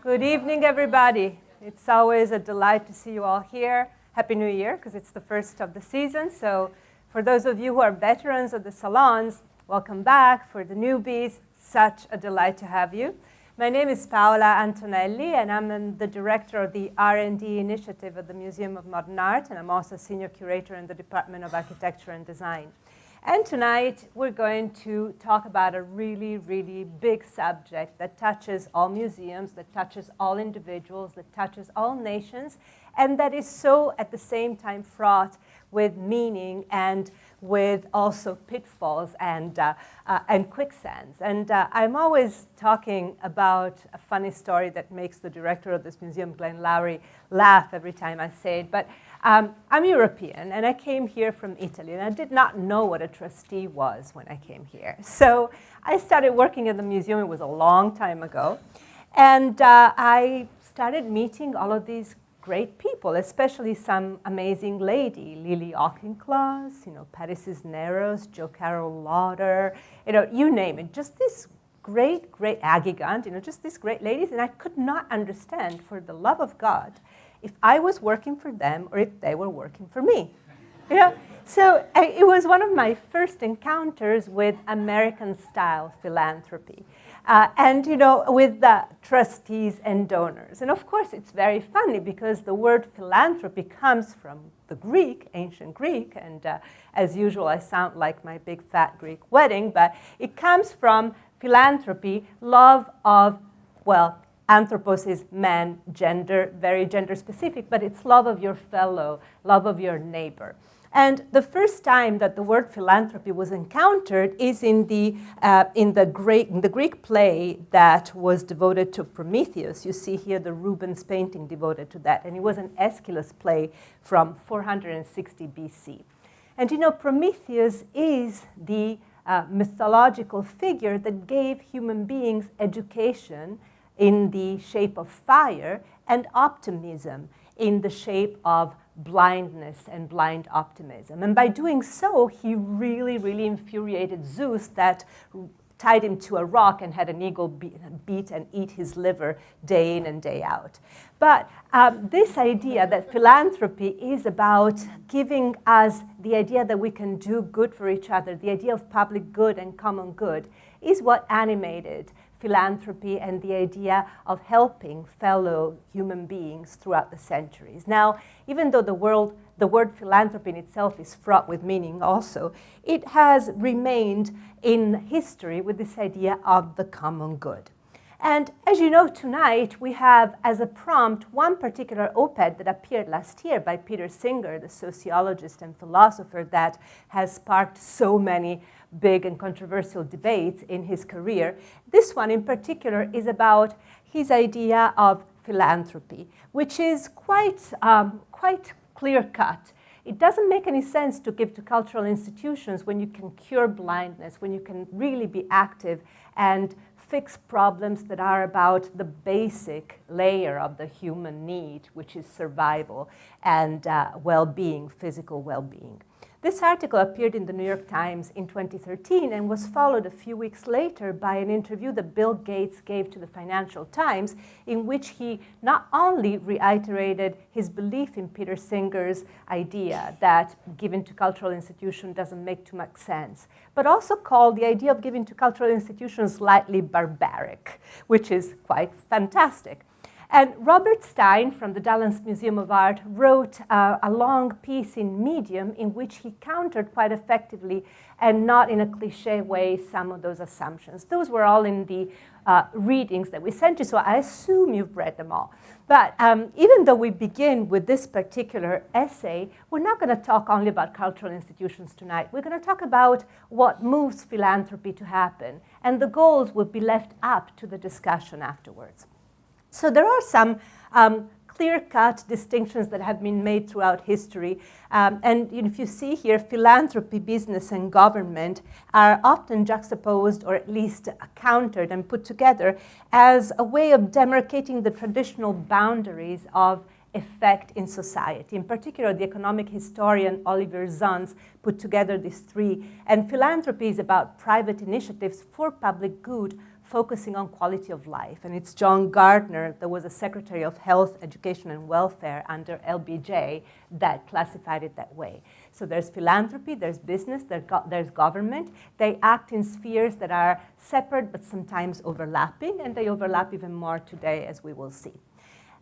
Good evening, everybody. It's always a delight to see you all here. Happy New Year, because it's the first of the season. So for those of you who are veterans of the salons, welcome back. For the newbies, such a delight to have you. My name is Paola Antonelli, and I'm the director of the R&D initiative at the Museum of Modern Art, and I'm also senior curator in the Department of Architecture and Design. And tonight, we're going to talk about a really, really big subject that touches all museums, that touches all individuals, that touches all nations, and that is so, at the same time, fraught with meaning and with also pitfalls and quicksands. And I'm always talking about a funny story that makes the director of this museum, Glenn Lowry, laugh every time I say it. But I'm European, and I came here from Italy, and I did not know what a trustee was when I came here. So I started working at the museum. It was a long time ago. And I started meeting all of these great people, especially some amazing lady, Lily Auchincloss, Patty Cisneros, Jo Carol Lauder, you name it. Just this great Agigant, just these great ladies. And I could not understand, for the love of God, if I was working for them or if they were working for me. So it was one of my first encounters with American-style philanthropy. With the trustees and donors. And of course, it's very funny because the word philanthropy comes from the Greek, ancient Greek, and as usual, I sound like my big fat Greek wedding, but it comes from philanthropy, love of, anthropos is man, gender, very gender specific, but it's love of your fellow, love of your neighbor. And the first time that the word philanthropy was encountered is in the Greek play that was devoted to Prometheus. You see here the Rubens painting devoted to that. And it was an Aeschylus play from 460 BC. And Prometheus is the mythological figure that gave human beings education in the shape of fire and optimism in the shape of blindness and blind optimism. And by doing so, he really, really infuriated Zeus that tied him to a rock and had an eagle beat and eat his liver day in and day out. But this idea that philanthropy is about giving us the idea that we can do good for each other, the idea of public good and common good, is what animated philanthropy and the idea of helping fellow human beings throughout the centuries. Now, even though the word philanthropy in itself is fraught with meaning also, it has remained in history with this idea of the common good. And as you know, tonight we have as a prompt one particular op-ed that appeared last year by Peter Singer, the sociologist and philosopher that has sparked so many big and controversial debates in his career. This one in particular is about his idea of philanthropy, which is quite clear-cut. It doesn't make any sense to give to cultural institutions when you can cure blindness, when you can really be active and fix problems that are about the basic layer of the human need, which is survival and well-being, physical well-being. This article appeared in the New York Times in 2013 and was followed a few weeks later by an interview that Bill Gates gave to the Financial Times, in which he not only reiterated his belief in Peter Singer's idea that giving to cultural institutions doesn't make too much sense, but also called the idea of giving to cultural institutions slightly barbaric, which is quite fantastic. And Robert Stein from the Dallas Museum of Art wrote a long piece in Medium in which he countered quite effectively and not in a cliche way some of those assumptions. Those were all in the readings that we sent you, so I assume you've read them all. But even though we begin with this particular essay, we're not going to talk only about cultural institutions tonight. We're going to talk about what moves philanthropy to happen, and the goals will be left up to the discussion afterwards. So there are some clear-cut distinctions that have been made throughout history. And if you see here, philanthropy, business, and government are often juxtaposed or at least countered and put together as a way of demarcating the traditional boundaries of effect in society. In particular, the economic historian Oliver Zunz put together these three. And philanthropy is about private initiatives for public good focusing on quality of life. And it's John Gardner, that was a Secretary of Health, Education, and Welfare under LBJ, that classified it that way. So there's philanthropy, there's business, there's government. They act in spheres that are separate but sometimes overlapping, and they overlap even more today, as we will see.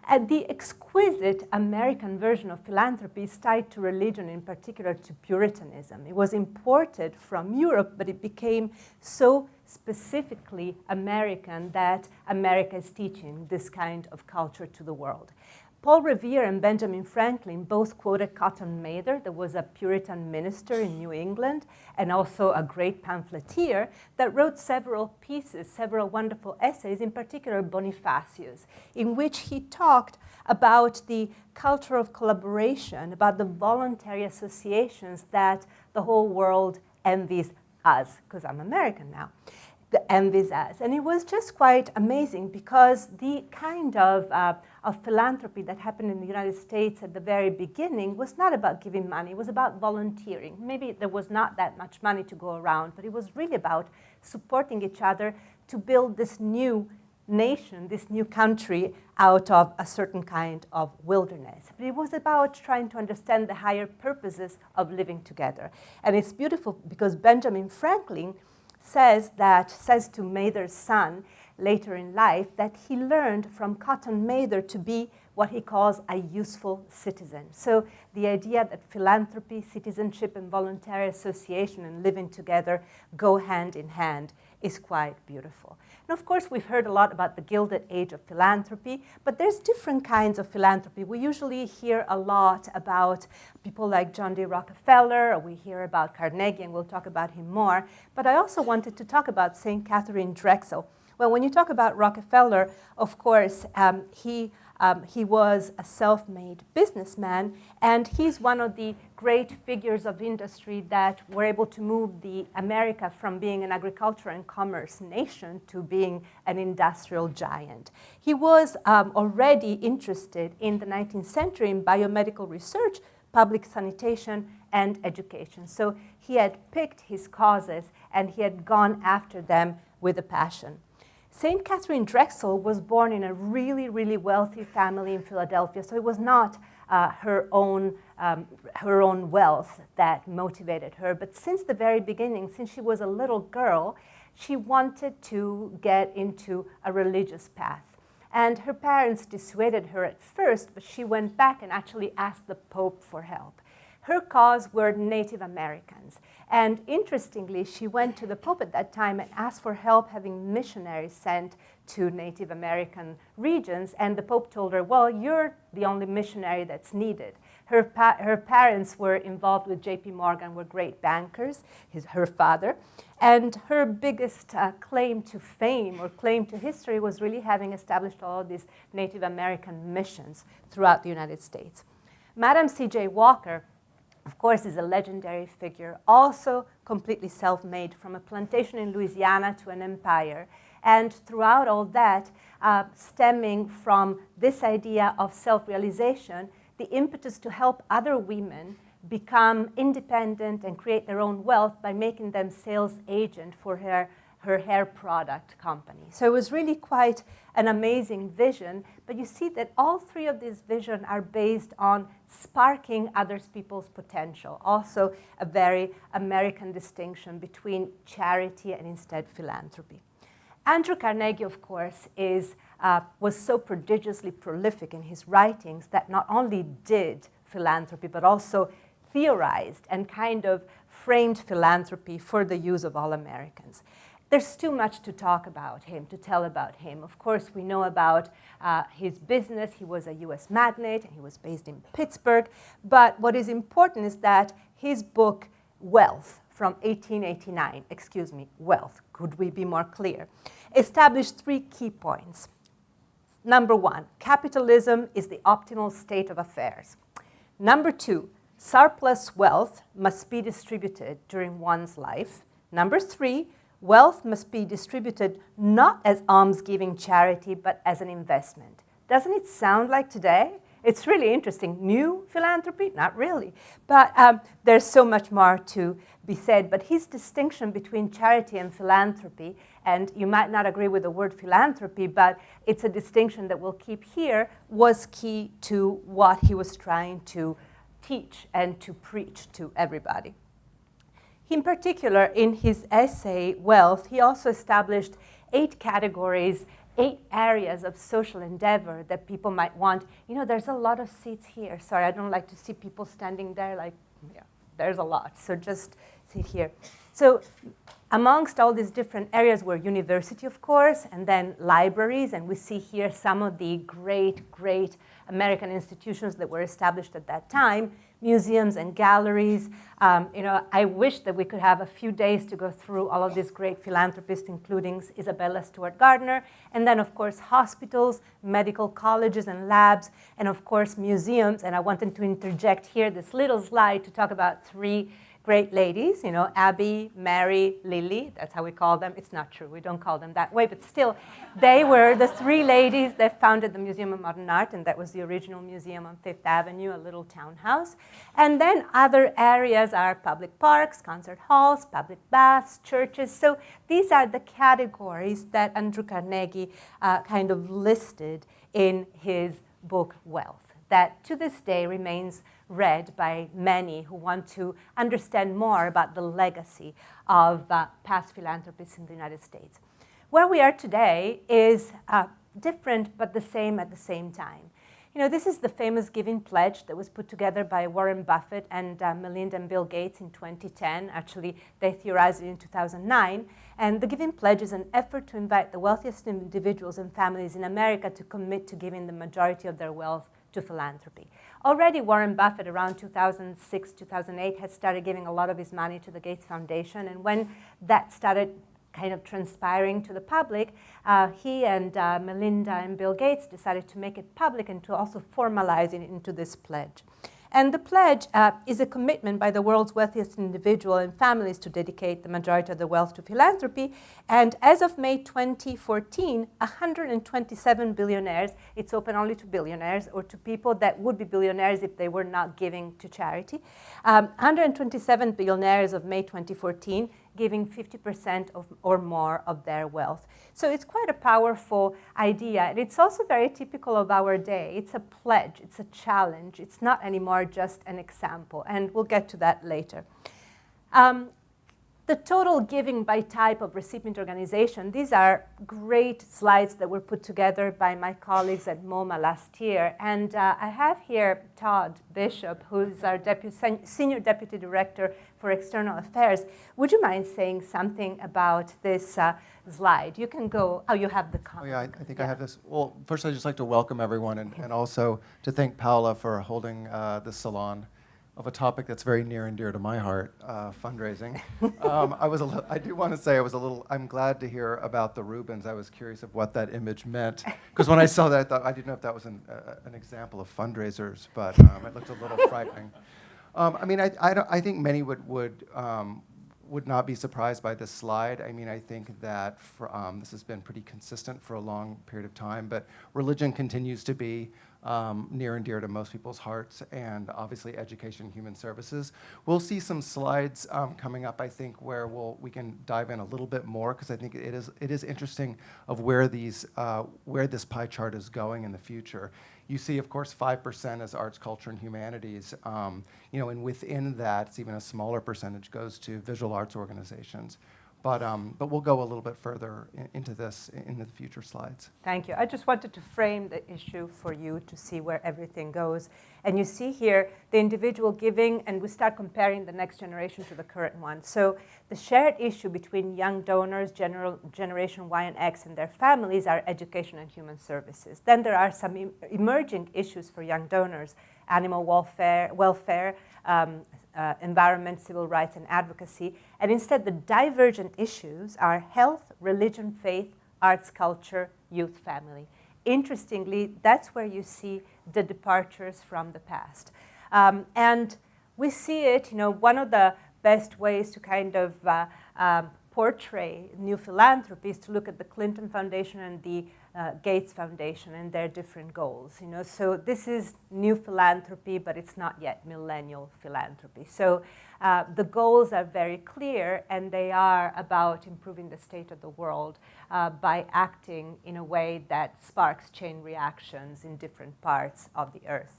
And the exquisite American version of philanthropy is tied to religion, in particular to Puritanism. It was imported from Europe, but it became so specifically American that America is teaching this kind of culture to the world. Paul Revere and Benjamin Franklin both quoted Cotton Mather, that was a Puritan minister in New England and also a great pamphleteer that wrote several pieces, several wonderful essays, in particular Bonifacio's, in which he talked about the culture of collaboration, about the voluntary associations that the whole world envies us, because I'm American now. Envies us. And it was just quite amazing because the kind of philanthropy that happened in the United States at the very beginning was not about giving money, it was about volunteering. Maybe there was not that much money to go around, but it was really about supporting each other to build this new nation, this new country out of a certain kind of wilderness. But it was about trying to understand the higher purposes of living together. And it's beautiful because Benjamin Franklin says to Mather's son later in life that he learned from Cotton Mather to be what he calls a useful citizen. So the idea that philanthropy, citizenship, and voluntary association and living together go hand in hand is quite beautiful. And of course, we've heard a lot about the Gilded Age of philanthropy, but there's different kinds of philanthropy. We usually hear a lot about people like John D. Rockefeller, or we hear about Carnegie, and we'll talk about him more. But I also wanted to talk about St. Catherine Drexel. Well, when you talk about Rockefeller, of course, he was a self-made businessman, and he's one of the great figures of industry that were able to move America from being an agriculture and commerce nation to being an industrial giant. He was already interested in the 19th century in biomedical research, public sanitation, and education. So he had picked his causes, and he had gone after them with a passion. St. Catherine Drexel was born in a really, really wealthy family in Philadelphia, so it was not her own wealth that motivated her. But since the very beginning, since she was a little girl, she wanted to get into a religious path. And her parents dissuaded her at first, but she went back and actually asked the Pope for help. Her cause were Native Americans. And interestingly, she went to the Pope at that time and asked for help having missionaries sent to Native American regions. And the Pope told her, well, you're the only missionary that's needed. Her parents were involved with J.P. Morgan, were great bankers, her father. And her biggest claim to fame or claim to history was really having established all of these Native American missions throughout the United States. Madam C.J. Walker, of course, is a legendary figure, also completely self-made, from a plantation in Louisiana to an empire. And throughout all that, stemming from this idea of self-realization, the impetus to help other women become independent and create their own wealth by making them sales agent for her hair product company. So it was really quite an amazing vision, but you see that all three of these visions are based on sparking other people's potential, also a very American distinction between charity and instead philanthropy. Andrew Carnegie, of course, was so prodigiously prolific in his writings that not only did philanthropy, but also theorized and kind of framed philanthropy for the use of all Americans. There's too much to talk about him, to tell about him. Of course, we know about his business. He was a U.S. magnate, and he was based in Pittsburgh. But what is important is that his book, Wealth, from 1889, Wealth, could we be more clear, established three key points. Number one, capitalism is the optimal state of affairs. Number two, surplus wealth must be distributed during one's life. Number three, wealth must be distributed not as almsgiving charity, but as an investment. Doesn't it sound like today? it's really interesting. New philanthropy? Not really. But there's so much more to be said. But his distinction between charity and philanthropy, and you might not agree with the word philanthropy, but it's a distinction that we'll keep here, was key to what he was trying to teach and to preach to everybody. In particular, in his essay, Wealth, he also established 8 categories, 8 areas of social endeavor that people might want. You know, there's a lot of seats here. Sorry, I don't like to see people standing there like, yeah, there's a lot. So just sit here. So amongst all these different areas were university, of course, and then libraries. And we see here some of the great, great American institutions that were established at that time, museums and galleries. You know, I wish that we could have a few days to go through all of these great philanthropists, including Isabella Stewart Gardner, and then, of course, hospitals, medical colleges and labs, and, of course, museums. And I wanted to interject here this little slide to talk about 3 great ladies, you know, Abby, Mary, Lily. That's how we call them. It's not true. We don't call them that way. But still, they were the 3 ladies that founded the Museum of Modern Art, and that was the original museum on Fifth Avenue, a little townhouse. And then other areas are public parks, concert halls, public baths, churches. So these are the categories that Andrew Carnegie kind of listed in his book, Wealth, that to this day remains read by many who want to understand more about the legacy of past philanthropists in the United States. Where we are today is different but the same at the same time. You know, this is the famous Giving Pledge that was put together by Warren Buffett and Melinda and Bill Gates in 2010. Actually, they theorized it in 2009. And the Giving Pledge is an effort to invite the wealthiest individuals and families in America to commit to giving the majority of their wealth to philanthropy. Already Warren Buffett around 2006, 2008 had started giving a lot of his money to the Gates Foundation, and when that started kind of transpiring to the public, he and Melinda and Bill Gates decided to make it public and to also formalize it into this pledge. And the pledge is a commitment by the world's wealthiest individual and families to dedicate the majority of their wealth to philanthropy. And as of May 2014, 127 billionaires, it's open only to billionaires or to people that would be billionaires if they were not giving to charity. 127 billionaires of May 2014 giving 50% or more of their wealth. So it's quite a powerful idea, and it's also very typical of our day. It's a pledge, it's a challenge. It's not anymore just an example, and we'll get to that later. The total giving by type of recipient organization, these are great slides that were put together by my colleagues at MoMA last year. And I have here Todd Bishop, who's our Senior Deputy Director for External Affairs. Would you mind saying something about this slide? You can go, oh, you have the comment. Oh, yeah, I think I have this. Well, first I'd just like to welcome everyone and also to thank Paola for holding this salon of a topic that's very near and dear to my heart, fundraising. I do want to say I'm glad to hear about the Rubens. I was curious of what that image meant, because when I saw that, I didn't know if that was an example of fundraisers, but it looked a little frightening. I mean, I think many would not be surprised by this slide. I mean, I think that this has been pretty consistent for a long period of time, but religion continues to be near and dear to most people's hearts, and obviously education and human services. We'll see some slides coming up, I think, where we can dive in a little bit more, because I think it is interesting of where this pie chart is going in the future. You see, of course, 5% as arts, culture, and humanities, and within that, it's even a smaller percentage goes to visual arts organizations. But we'll go a little bit further into this in the future slides. Thank you. I just wanted to frame the issue for you to see where everything goes. And you see here the individual giving, and we start comparing the next generation to the current one. So the shared issue between young donors, Generation Y and X, and their families are education and human services. Then there are some emerging issues for young donors: animal welfare, environment, civil rights, and advocacy. And instead, the divergent issues are health, religion, faith, arts, culture, youth, family. Interestingly, that's where you see the departures from the past. And we see it, one of the best ways to kind of portray new philanthropy is to look at the Clinton Foundation and the Gates Foundation and their different goals. So this is new philanthropy, but it's not yet millennial philanthropy. So the goals are very clear, and they are about improving the state of the world by acting in a way that sparks chain reactions in different parts of the earth.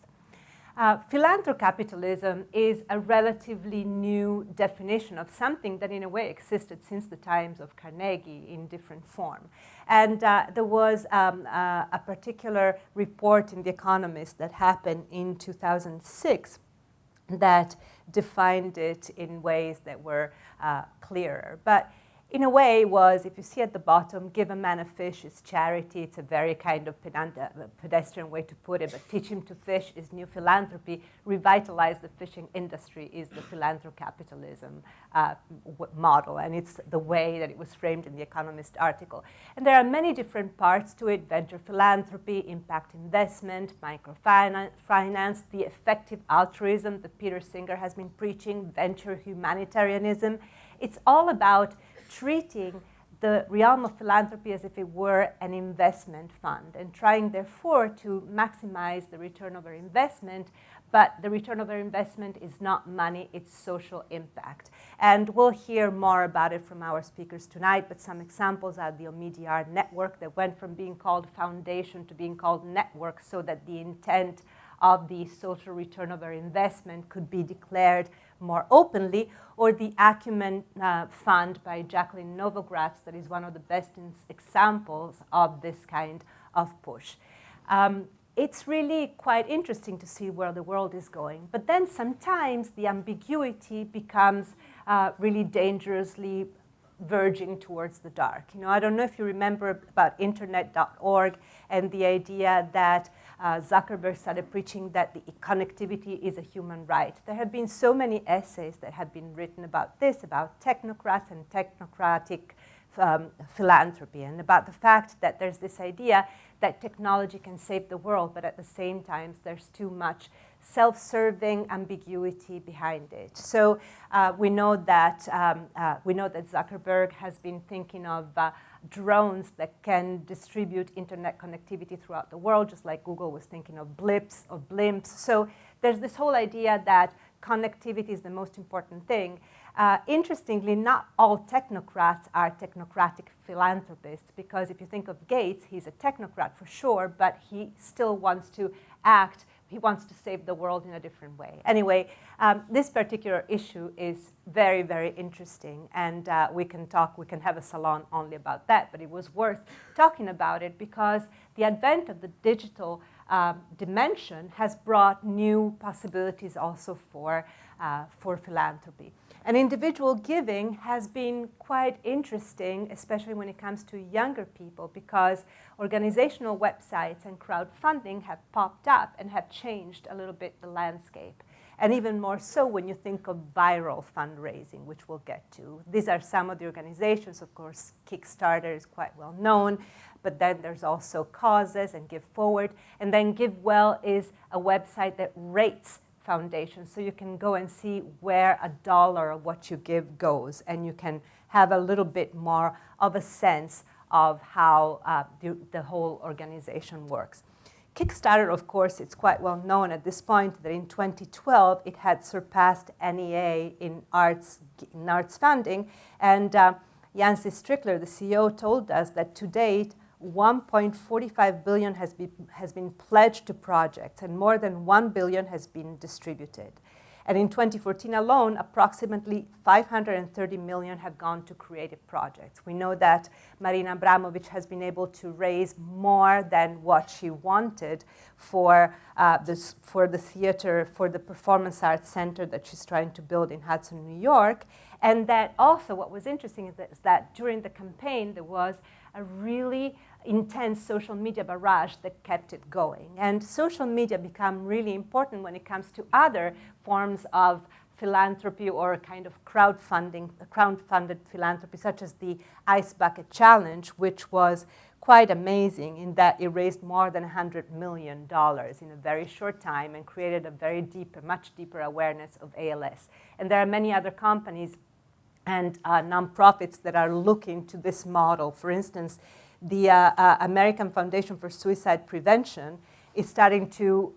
Philanthrocapitalism is a relatively new definition of something that in a way existed since the times of Carnegie in different form. And there was a particular report in The Economist that happened in 2006 that defined it in ways that were clearer. But in a way was, if you see at the bottom, give a man a fish is charity. It's a very kind of pedestrian way to put it, but teach him to fish is new philanthropy. Revitalize the fishing industry is the philanthrocapitalism model, and it's the way that it was framed in the Economist article. And there are many different parts to it: venture philanthropy, impact investment, microfinance, the effective altruism that Peter Singer has been preaching, venture humanitarianism. It's all about treating the realm of philanthropy as if it were an investment fund and trying, therefore, to maximize the return of our investment. But the return of our investment is not money, it's social impact. And we'll hear more about it from our speakers tonight, but some examples are the Omidyar network that went from being called foundation to being called network, so that the intent of the social return of our investment could be declared more openly, or the Acumen Fund by Jacqueline Novogratz, that is one of the best examples of this kind of push. It's really quite interesting to see where the world is going. But then sometimes the ambiguity becomes really dangerously verging towards the dark. I don't know if you remember about internet.org and the idea that Zuckerberg started preaching that the connectivity is a human right. There have been so many essays that have been written about this, about technocrats and technocratic philanthropy, and about the fact that there's this idea that technology can save the world, but at the same time there's too much self-serving ambiguity behind it. So we know that Zuckerberg has been thinking of drones that can distribute internet connectivity throughout the world, just like Google was thinking of blips or blimps. So there's this whole idea that connectivity is the most important thing. Interestingly, not all technocrats are technocratic philanthropists, because if you think of Gates, he's a technocrat for sure, but he still wants to act. He wants to save the world in a different way. Anyway, this particular issue is very, very interesting, and we can have a salon only about that, but it was worth talking about it because the advent of the digital dimension has brought new possibilities also for philanthropy. And individual giving has been quite interesting, especially when it comes to younger people, because organizational websites and crowdfunding have popped up and have changed a little bit the landscape. And even more so when you think of viral fundraising, which we'll get to. These are some of the organizations. Of course, Kickstarter is quite well known, but then there's also Causes and Give Forward. And then GiveWell is a website that rates foundations, so you can go and see where $1 of what you give goes, and you can have a little bit more of a sense of how the whole organization works. Kickstarter, of course, it's quite well known at this point that in 2012 it had surpassed NEA in arts funding, and Yancey Strickler, the CEO, told us that to date $1.45 billion has been pledged to projects, and more than $1 billion has been distributed. And in 2014 alone, approximately $530 million have gone to creative projects. We know that Marina Abramovic has been able to raise more than what she wanted for the theater, for the Performance Arts Center that she's trying to build in Hudson, New York. And that also, what was interesting is that during the campaign, there was a really intense social media barrage that kept it going. And social media become really important when it comes to other forms of philanthropy or a kind of crowdfunded philanthropy, such as the Ice Bucket Challenge, which was quite amazing in that it raised more than $100 million in a very short time and created a much deeper awareness of ALS. And there are many other companies and nonprofits that are looking to this model. For instance, the American Foundation for Suicide Prevention is starting to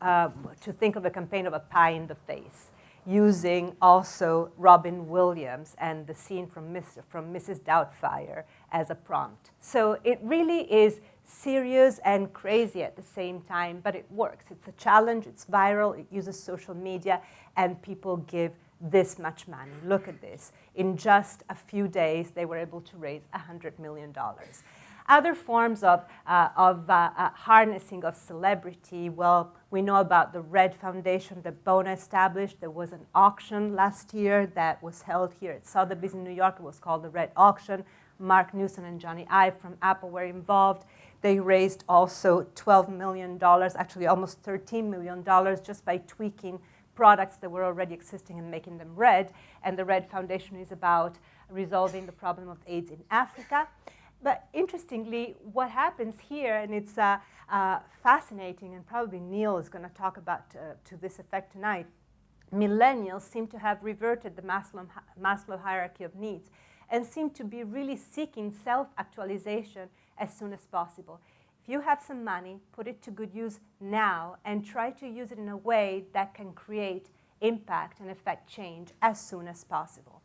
think of a campaign of a pie in the face, using also Robin Williams and the scene from Mrs. Doubtfire as a prompt. So it really is serious and crazy at the same time, but it works. It's a challenge, it's viral, it uses social media, and people give this much money. Look at this. In just a few days, they were able to raise $100 million. Other forms of harnessing of celebrity, well, we know about the RED Foundation that Bona established. There was an auction last year that was held here at Sotheby's in New York. It was called the RED Auction. Mark Newson and Johnny Ive from Apple were involved. They raised also $12 million, actually almost $13 million, just by tweaking products that were already existing and making them red. And the RED Foundation is about resolving the problem of AIDS in Africa. But interestingly, what happens here, and it's fascinating, and probably Neil is going to talk about to this effect tonight, millennials seem to have reverted the Maslow hierarchy of needs and seem to be really seeking self-actualization as soon as possible. If you have some money, put it to good use now and try to use it in a way that can create impact and affect change as soon as possible.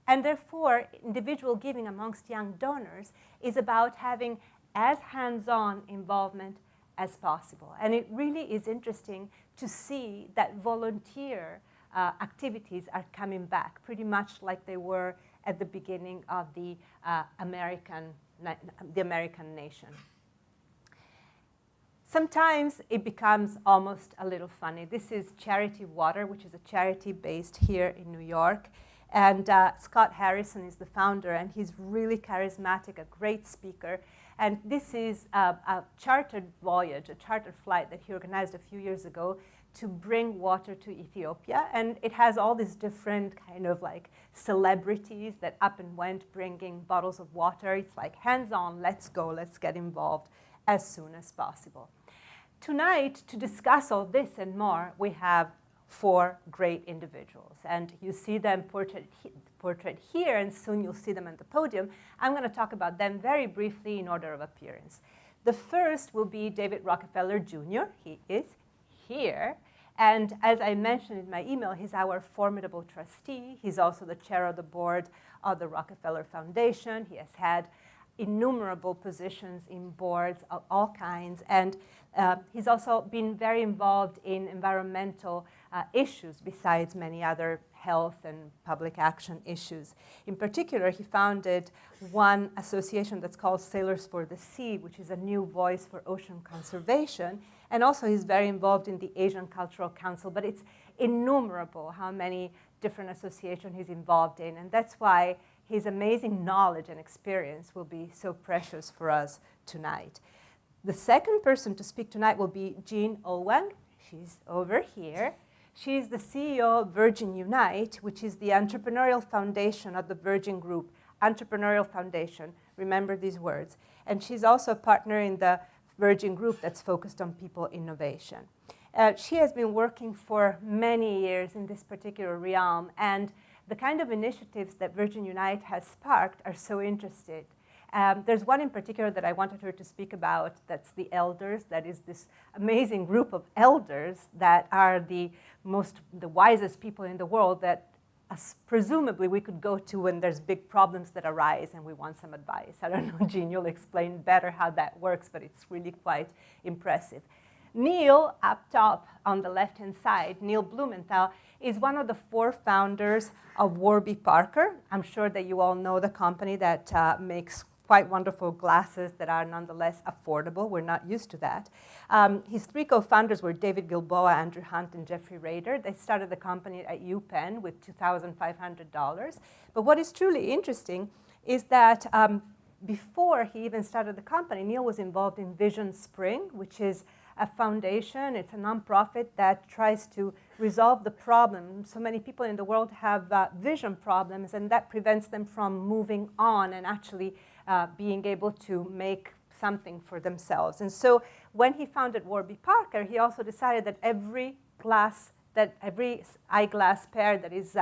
And therefore, individual giving amongst young donors is about having as hands-on involvement as possible. And it really is interesting to see that volunteer activities are coming back, pretty much like they were at the beginning of the American nation. Sometimes it becomes almost a little funny. This is Charity Water, which is a charity based here in New York. And Scott Harrison is the founder, and he's really charismatic, a great speaker. And this is a chartered voyage, a chartered flight that he organized a few years ago to bring water to Ethiopia. And it has all these different kind of like celebrities that up and went bringing bottles of water. It's like hands-on, let's go, let's get involved as soon as possible. Tonight, to discuss all this and more, we have 4 great individuals. And you see them portrait here, and soon you'll see them on the podium. I'm going to talk about them very briefly in order of appearance. The first will be David Rockefeller Jr. He is here. And as I mentioned in my email, he's our formidable trustee. He's also the chair of the board of the Rockefeller Foundation. He has had innumerable positions in boards of all kinds. And he's also been very involved in environmental issues besides many other health and public action issues. In particular, he founded one association that's called Sailors for the Sea, which is a new voice for ocean conservation. And also he's very involved in the Asian Cultural Council, but it's innumerable how many different associations he's involved in. And that's why his amazing knowledge and experience will be so precious for us tonight. The second person to speak tonight will be Jean Owen. She's over here. She's the CEO of Virgin Unite, which is the entrepreneurial foundation of the Virgin Group. Entrepreneurial Foundation, remember these words. And she's also a partner in the Virgin Group that's focused on people innovation. She has been working for many years in this particular realm, and the kind of initiatives that Virgin Unite has sparked are so interesting. There's one in particular that I wanted her to speak about, that's the elders. That is this amazing group of elders that are the wisest people in the world that presumably we could go to when there's big problems that arise and we want some advice. I don't know, Jean, you'll explain better how that works, but it's really quite impressive. Neil, up top on the left-hand side, Neil Blumenthal, is one of the 4 founders of Warby Parker. I'm sure that you all know the company that makes quite wonderful glasses that are nonetheless affordable. We're not used to that. His 3 co-founders were David Gilboa, Andrew Hunt, and Jeffrey Rader. They started the company at UPenn with $2,500. But what is truly interesting is that before he even started the company, Neil was involved in Vision Spring, which is a foundation. It's a nonprofit that tries to resolve the problem. So many people in the world have vision problems, and that prevents them from moving on and actually being able to make something for themselves. And so when he founded Warby Parker, he also decided that every eyeglass pair that is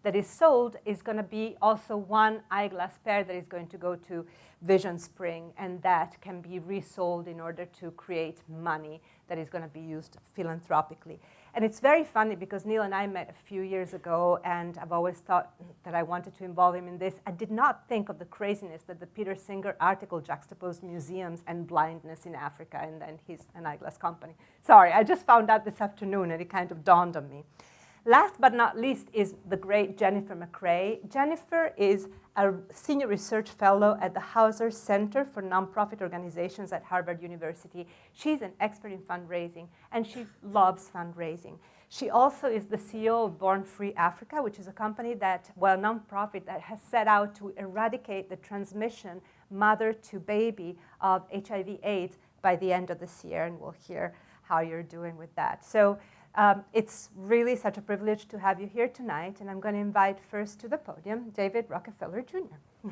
that is sold is going to be also one eyeglass pair that is going to go to Vision Spring, and that can be resold in order to create money that is going to be used philanthropically. And it's very funny because Neil and I met a few years ago, and I've always thought that I wanted to involve him in this. I did not think of the craziness that the Peter Singer article juxtaposed museums and blindness in Africa, and then he's an eyeglass company. Sorry, I just found out this afternoon, and it kind of dawned on me. Last but not least is the great Jennifer McRae. Jennifer is a senior research fellow at the Hauser Center for Nonprofit Organizations at Harvard University. She's an expert in fundraising, and she loves fundraising. She also is the CEO of Born Free Africa, which is a company that, well, nonprofit that has set out to eradicate the transmission mother to baby of HIV/AIDS by the end of this year, and we'll hear how you're doing with that. So it's really such a privilege to have you here tonight, and I'm going to invite first to the podium David Rockefeller Jr.